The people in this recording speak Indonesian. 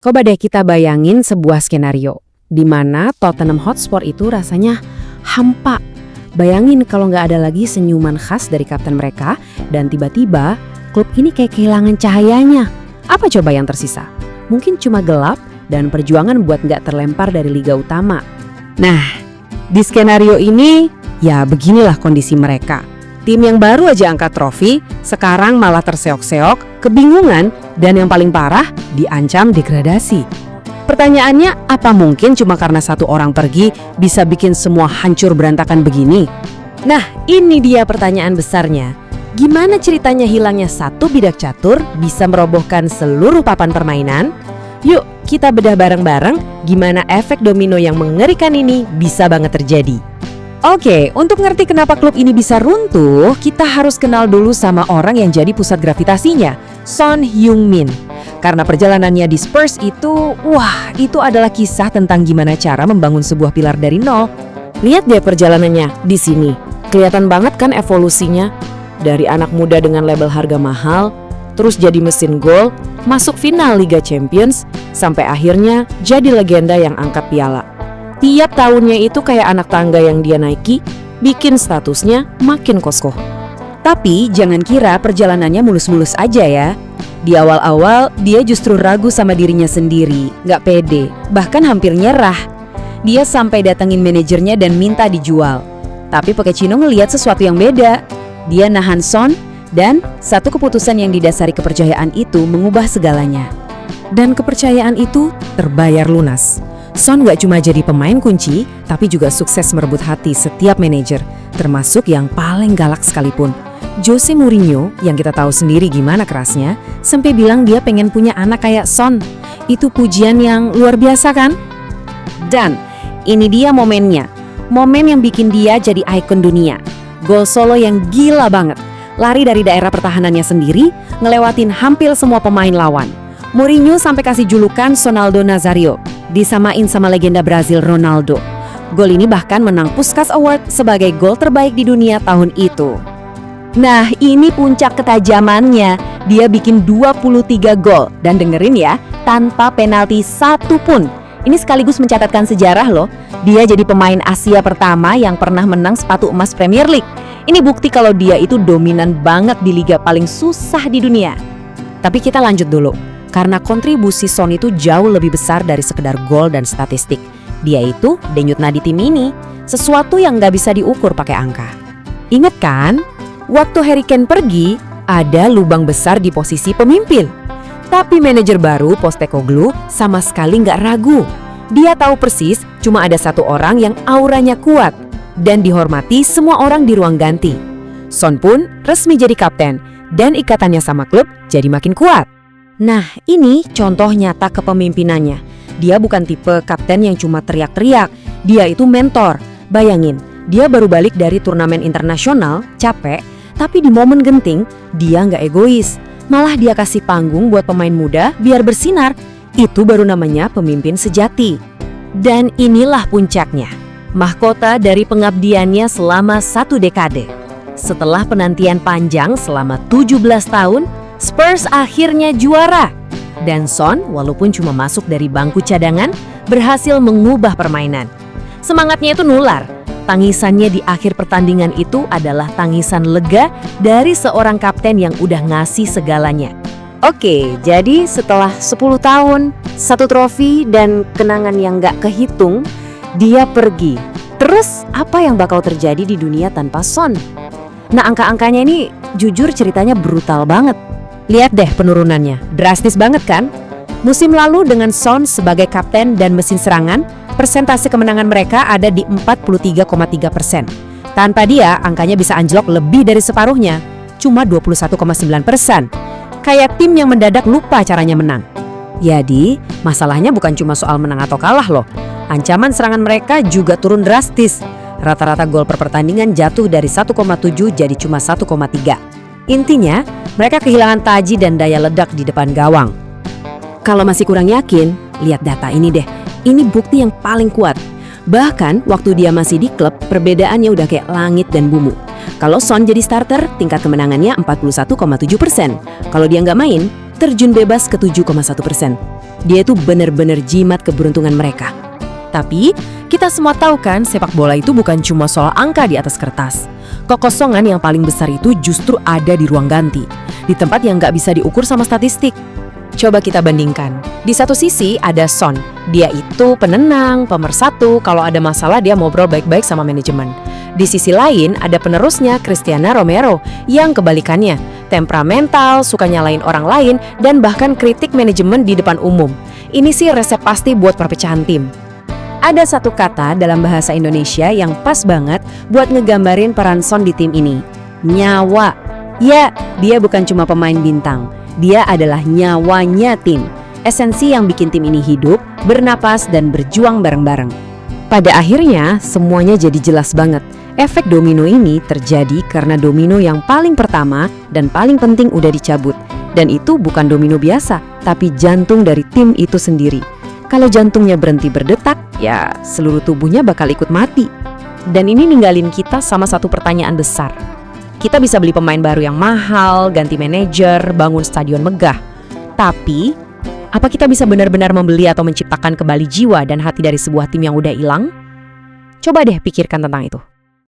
Coba deh kita bayangin sebuah skenario di mana Tottenham Hotspur itu rasanya hampa. Bayangin kalau nggak ada lagi senyuman khas dari kapten mereka dan tiba-tiba klub ini kayak kehilangan cahayanya. Apa coba yang tersisa? Mungkin cuma gelap dan perjuangan buat nggak terlempar dari liga utama. Nah, di skenario ini ya beginilah kondisi mereka. Tim yang baru aja angkat trofi, sekarang malah terseok-seok, kebingungan, dan yang paling parah, diancam degradasi. Pertanyaannya, apa mungkin cuma karena satu orang pergi bisa bikin semua hancur berantakan begini? Nah, ini dia pertanyaan besarnya. Gimana ceritanya hilangnya satu bidak catur bisa merobohkan seluruh papan permainan? Yuk, kita bedah bareng-bareng gimana efek domino yang mengerikan ini bisa banget terjadi. Oke, untuk ngerti kenapa klub ini bisa runtuh, kita harus kenal dulu sama orang yang jadi pusat gravitasinya, Son Heung-min. Karena perjalanannya di Spurs itu adalah kisah tentang gimana cara membangun sebuah pilar dari nol. Lihat deh perjalanannya di sini. Kelihatan banget kan evolusinya? Dari anak muda dengan label harga mahal, terus jadi mesin gol, masuk final Liga Champions, sampai akhirnya jadi legenda yang angkat piala. Tiap tahunnya itu kayak anak tangga yang dia naiki, bikin statusnya makin kokoh. Tapi jangan kira perjalanannya mulus-mulus aja ya. Di awal-awal dia justru ragu sama dirinya sendiri, nggak pede, bahkan hampir nyerah. Dia sampai datengin manajernya dan minta dijual. Tapi Pochettino ngelihat sesuatu yang beda. Dia nahan Son, dan satu keputusan yang didasari kepercayaan itu mengubah segalanya. Dan kepercayaan itu terbayar lunas. Son gak cuma jadi pemain kunci, tapi juga sukses merebut hati setiap manajer, termasuk yang paling galak sekalipun. Jose Mourinho, yang kita tahu sendiri gimana kerasnya, sampai bilang dia pengen punya anak kayak Son. Itu pujian yang luar biasa kan? Dan ini dia momennya, momen yang bikin dia jadi ikon dunia. Gol solo yang gila banget, lari dari daerah pertahanannya sendiri, ngelewatin hampir semua pemain lawan. Mourinho sampai kasih julukan Sonaldo Nazario, disamain sama legenda Brazil Ronaldo. Gol ini bahkan menang Puskás Award sebagai gol terbaik di dunia tahun itu. Nah, ini puncak ketajamannya. Dia bikin 23 gol dan dengerin ya, tanpa penalti satu pun. Ini sekaligus mencatatkan sejarah loh. Dia jadi pemain Asia pertama yang pernah menang sepatu emas Premier League. Ini bukti kalau dia itu dominan banget di liga paling susah di dunia. Tapi kita lanjut dulu. Karena kontribusi Son itu jauh lebih besar dari sekedar gol dan statistik. Dia itu denyut nadi tim ini, sesuatu yang nggak bisa diukur pakai angka. Ingat kan, waktu Harry Kane pergi, ada lubang besar di posisi pemimpin. Tapi manajer baru, Postecoglou, sama sekali nggak ragu. Dia tahu persis cuma ada satu orang yang auranya kuat dan dihormati semua orang di ruang ganti. Son pun resmi jadi kapten dan ikatannya sama klub jadi makin kuat. Nah, ini contoh nyata kepemimpinannya. Dia bukan tipe kapten yang cuma teriak-teriak, dia itu mentor. Bayangin, dia baru balik dari turnamen internasional, capek, tapi di momen genting, dia nggak egois. Malah dia kasih panggung buat pemain muda biar bersinar. Itu baru namanya pemimpin sejati. Dan inilah puncaknya, mahkota dari pengabdiannya selama 1 dekade. Setelah penantian panjang selama 17 tahun, Spurs akhirnya juara. Dan Son, walaupun cuma masuk dari bangku cadangan, berhasil mengubah permainan. Semangatnya itu nular. Tangisannya di akhir pertandingan itu adalah tangisan lega dari seorang kapten yang udah ngasih segalanya. Oke, jadi setelah 10 tahun, 1 trofi, dan kenangan yang gak kehitung, dia pergi. Terus, apa yang bakal terjadi di dunia tanpa Son? Nah, angka-angkanya ini jujur ceritanya brutal banget. Lihat deh penurunannya, drastis banget kan? Musim lalu dengan Son sebagai kapten dan mesin serangan, persentase kemenangan mereka ada di 43,3%. Tanpa dia, angkanya bisa anjlok lebih dari separuhnya, cuma 21,9%. Kayak tim yang mendadak lupa caranya menang. Jadi, masalahnya bukan cuma soal menang atau kalah loh. Ancaman serangan mereka juga turun drastis. Rata-rata gol per pertandingan jatuh dari 1,7 jadi cuma 1,3. Intinya, mereka kehilangan taji dan daya ledak di depan gawang. Kalau masih kurang yakin, lihat data ini deh. Ini bukti yang paling kuat. Bahkan waktu dia masih di klub, perbedaannya udah kayak langit dan bumi. Kalau Son jadi starter, tingkat kemenangannya 41,7%. Kalau dia nggak main, terjun bebas ke 7,1%. Dia itu benar-benar jimat keberuntungan mereka. Tapi, kita semua tahu kan sepak bola itu bukan cuma soal angka di atas kertas. Kekosongan yang paling besar itu justru ada di ruang ganti, di tempat yang nggak bisa diukur sama statistik. Coba kita bandingkan. Di satu sisi ada Son. Dia itu penenang, pemersatu, kalau ada masalah dia ngobrol baik-baik sama manajemen. Di sisi lain ada penerusnya Cristiano Romero yang kebalikannya, temperamental, suka nyalain orang lain, dan bahkan kritik manajemen di depan umum. Ini sih resep pasti buat perpecahan tim. Ada satu kata dalam bahasa Indonesia yang pas banget buat ngegambarin peran Son di tim ini. Nyawa. Ya, dia bukan cuma pemain bintang. Dia adalah nyawanya tim. Esensi yang bikin tim ini hidup, bernapas, dan berjuang bareng-bareng. Pada akhirnya, semuanya jadi jelas banget. Efek domino ini terjadi karena domino yang paling pertama dan paling penting udah dicabut. Dan itu bukan domino biasa, tapi jantung dari tim itu sendiri. Kalau jantungnya berhenti berdetak, ya seluruh tubuhnya bakal ikut mati. Dan ini ninggalin kita sama satu pertanyaan besar. Kita bisa beli pemain baru yang mahal, ganti manajer, bangun stadion megah. Tapi, apa kita bisa benar-benar membeli atau menciptakan kembali jiwa dan hati dari sebuah tim yang udah hilang? Coba deh pikirkan tentang itu.